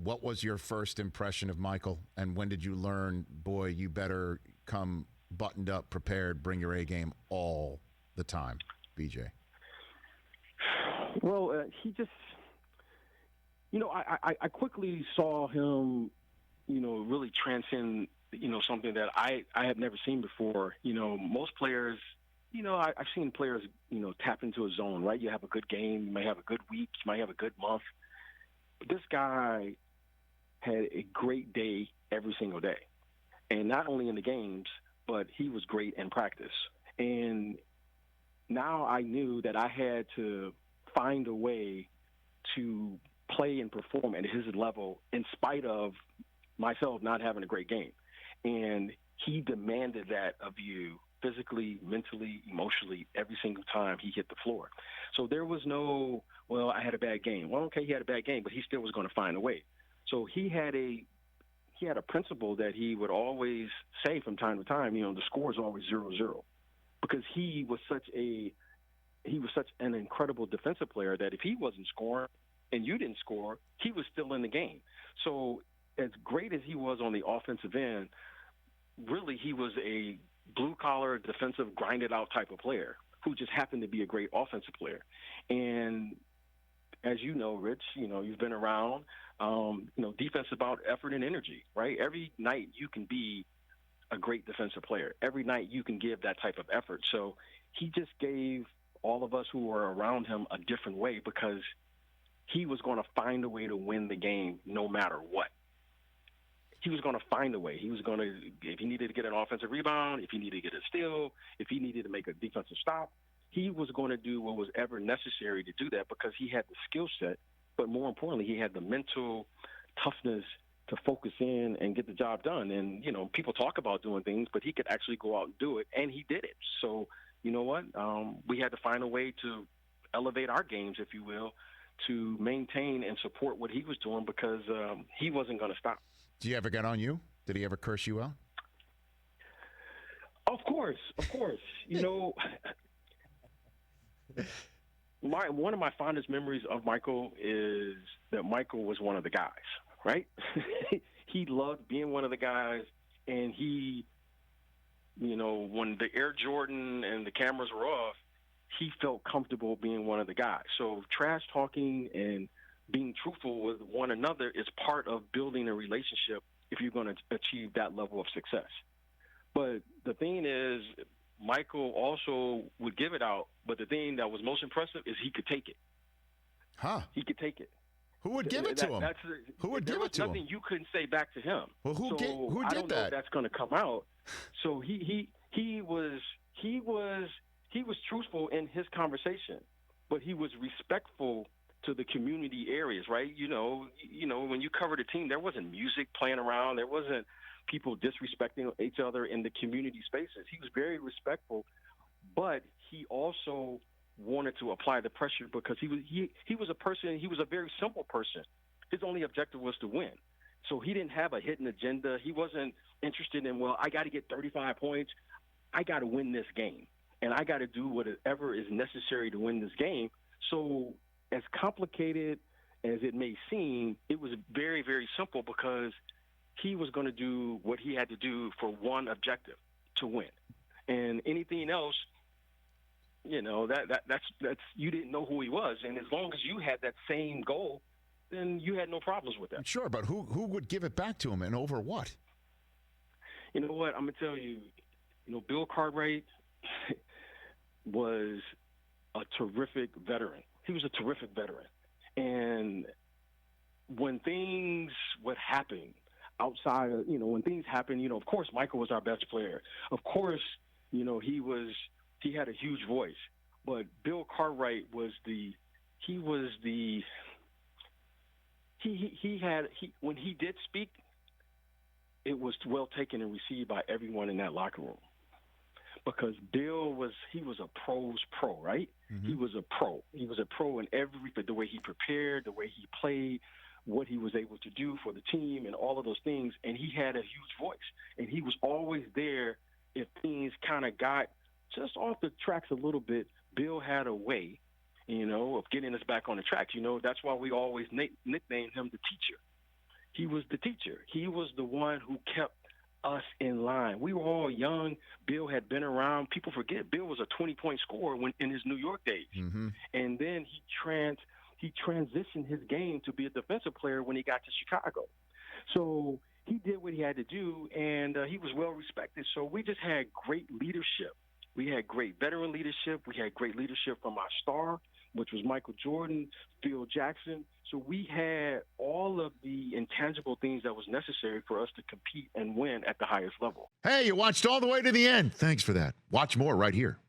what was your first impression of Michael, and when did you learn, boy, you better come buttoned up, prepared, bring your A game all the time, BJ? Well, he just, I quickly saw him, really transcend, something that I had never seen before. Most players, I've seen players, tap into a zone, right? You have a good game, you may have a good week, you might have a good month. But this guy had a great day every single day. And not only in the games, but he was great in practice. And now I knew that I had to find a way to play and perform at his level in spite of myself not having a great game. And he demanded that of you physically, mentally, emotionally, every single time he hit the floor. So there was no, well, I had a bad game. Well, okay, he had a bad game, but he still was going to find a way. So he had a principle that he would always say from time to time, the score is always 0-0, because he was such an incredible defensive player that if he wasn't scoring and you didn't score, he was still in the game. So as great as he was on the offensive end, really he was a blue-collar, defensive, grinded-out type of player who just happened to be a great offensive player. And as you know, Rich, you've been around, defense is about effort and energy, right? Every night you can be a great defensive player. Every night you can give that type of effort. So he just gave all of us who were around him a different way, because he was going to find a way to win the game no matter what. He was going to find a way. He was going to, if he needed to get an offensive rebound, if he needed to get a steal, if he needed to make a defensive stop, he was going to do what was ever necessary to do that, because he had the skill set, but more importantly, he had the mental toughness to focus in and get the job done. And, people talk about doing things, but he could actually go out and do it, and he did it. So, you know what? We had to find a way to elevate our games, if you will, to maintain and support what he was doing, because he wasn't going to stop. Did he ever get on you? Did he ever curse you out? Of course. One of my fondest memories of Michael is that Michael was one of the guys, right? He loved being one of the guys, and he, when the Air Jordan and the cameras were off, he felt comfortable being one of the guys. So trash talking and being truthful with one another is part of building a relationship if you're going to achieve that level of success. But the thing is, Michael also would give it out, but the thing that was most impressive is he could take it. Huh? He could take it. Who would give it to him? Who would give it to him? Nothing you couldn't say back to him. Well, who did I don't know that? if that's going to come out. So he was truthful in his conversation, but he was respectful to the community areas, right? When you covered a team, there wasn't music playing around. There wasn't people disrespecting each other in the community spaces. He was very respectful, but he also wanted to apply the pressure, because he was a person, he was a very simple person. His only objective was to win. So he didn't have a hidden agenda. He wasn't interested in, well, I got to get 35 points. I got to win this game, and I got to do whatever is necessary to win this game. So as complicated as it may seem, it was very, very simple, because he was going to do what he had to do for one objective, to win. And anything else, that's you didn't know who he was. And as long as you had that same goal, then you had no problems with that. Sure, but who would give it back to him, and over what? You know what? I'm going to tell you, Bill Cartwright was a terrific veteran. He was a terrific veteran. And when things would happen outside of, when things happen, of course, Michael was our best player. Of course, he had a huge voice. But Bill Cartwright was when he did speak, it was well taken and received by everyone in that locker room. Because Bill was a pro's pro, right? Mm-hmm. He was a pro. He was a pro in the way he prepared, the way he played, what he was able to do for the team, and all of those things. And he had a huge voice. And he was always there if things kind of got just off the tracks a little bit. Bill had a way, of getting us back on the tracks. That's why we always nicknamed him the teacher. he was the teacher. He was the one who kept us in line. We were all young. Bill had been around. People forget Bill was a 20-point scorer in his New York days. Mm-hmm. And then he transitioned his game to be a defensive player when he got to Chicago. So he did what he had to do, and he was well respected. So we just had great leadership. We had great veteran leadership. We had great leadership from our star, which was Michael Jordan, Phil Jackson. So we had all of the intangible things that was necessary for us to compete and win at the highest level. Hey, you watched all the way to the end. Thanks for that. Watch more right here.